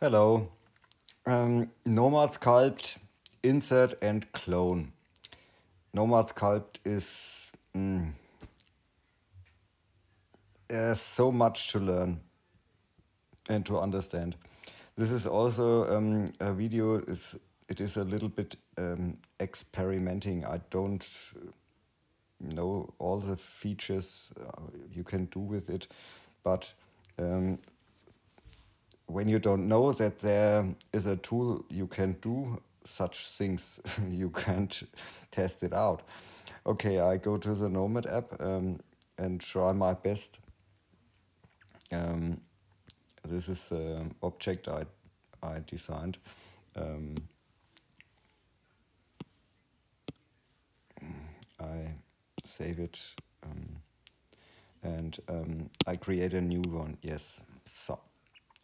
Hello. Nomad Sculpt, insert and clone. Nomad Sculpt is there's so much to learn and to understand. This is also a video. It is a little bit experimenting. I don't know all the features you can do with it, but when you don't know that there is a tool you can do such things, you can't test it out. Okay, I go to the Nomad app and try my best. This is an object I designed. I save it and I create a new one. Yes, so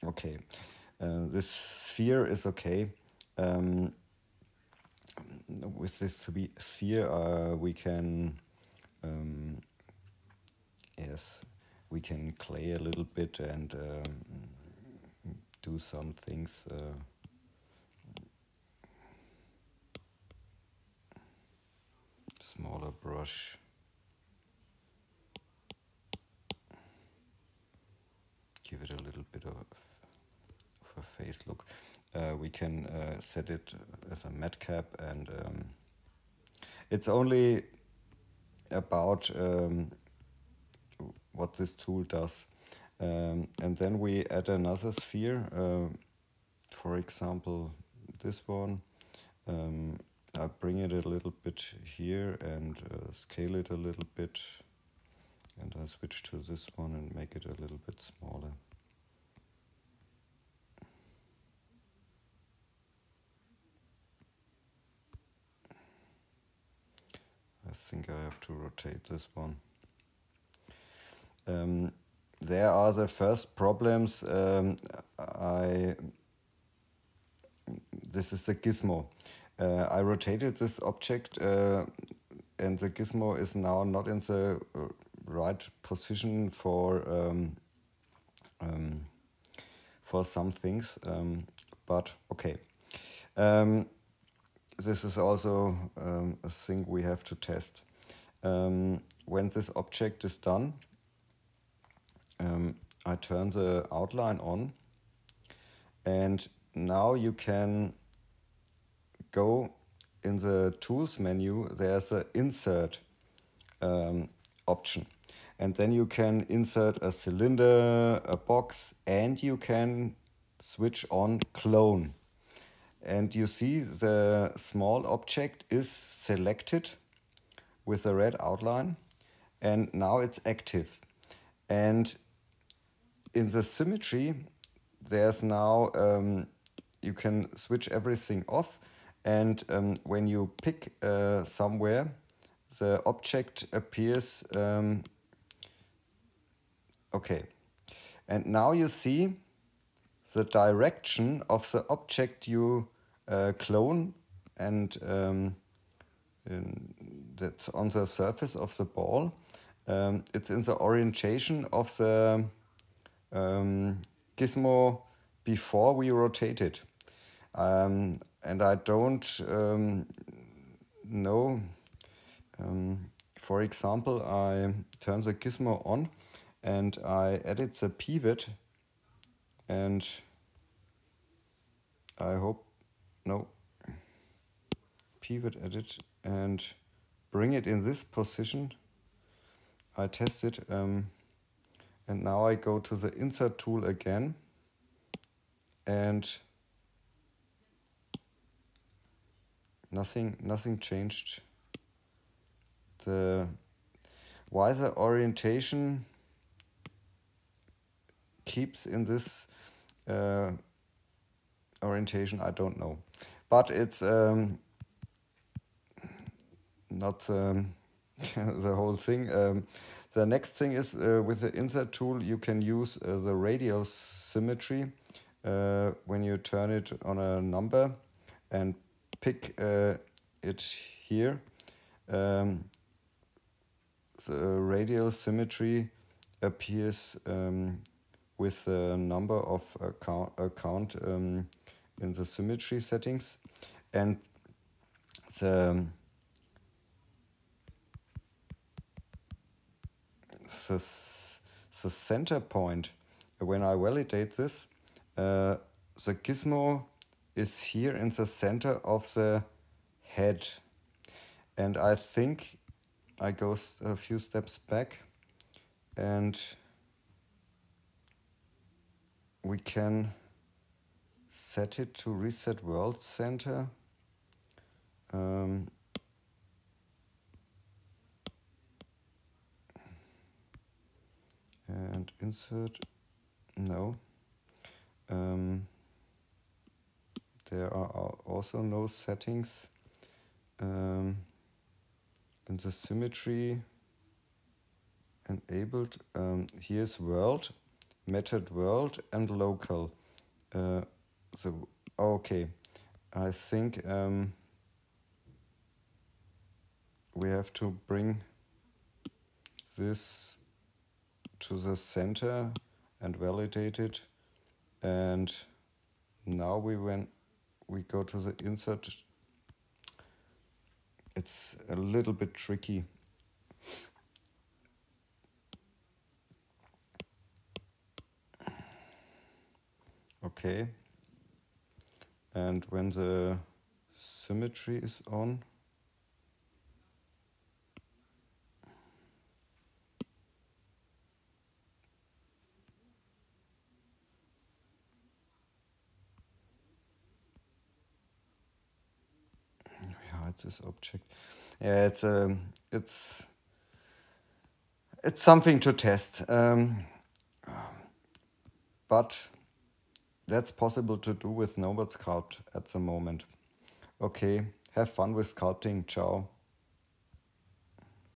okay. This sphere is okay. With this sphere, we can, yes, we can clay a little bit and do some things. Smaller brush. Give it a little bit of a face look. We can set it as a matte cap, and it's only about what this tool does. And then we add another sphere, for example, this one. I bring it a little bit here and scale it a little bit, and I switch to this one and make it a little bit smaller. I think I have to rotate this one. There are the first problems. This is the gizmo. I rotated this object and the gizmo is now not in the right position for some things, but okay. This is also a thing we have to test. When this object is done, I turn the outline on, and now you can go in the tools menu. There's an insert option, and then you can insert a cylinder, a box, and you can switch on clone. And you see the small object is selected with a red outline, and now it's active. And in the symmetry, there's now, you can switch everything off, and when you pick somewhere, the object appears, okay. And now you see the direction of the object you clone, and that's on the surface of the ball. It's in the orientation of the gizmo before we rotate it. And I don't know. For example, I turn the gizmo on and I edit the pivot, and I hope, no, pivot edit, and bring it in this position. I test it, and now I go to the insert tool again, and nothing changed. Why the orientation keeps in this orientation, I don't know, but it's not the whole thing. The next thing is with the insert tool you can use the radial symmetry when you turn it on a number and pick it here. The radial symmetry appears with the number of count in the symmetry settings, and the the center point, when I validate this, the gizmo is here in the center of the head, and I think I go a few steps back, and we can set it to reset world center. And insert, no. There are also no settings. In the symmetry enabled, here's world, method world, and local. Okay, I think we have to bring this to the center and validate it, and now when we go to the insert, it's a little bit tricky. Okay, and when the symmetry is on, hide this object. Yeah, it's something to test, but that's possible to do with Nomad Sculpt at the moment. Okay, have fun with sculpting. Ciao.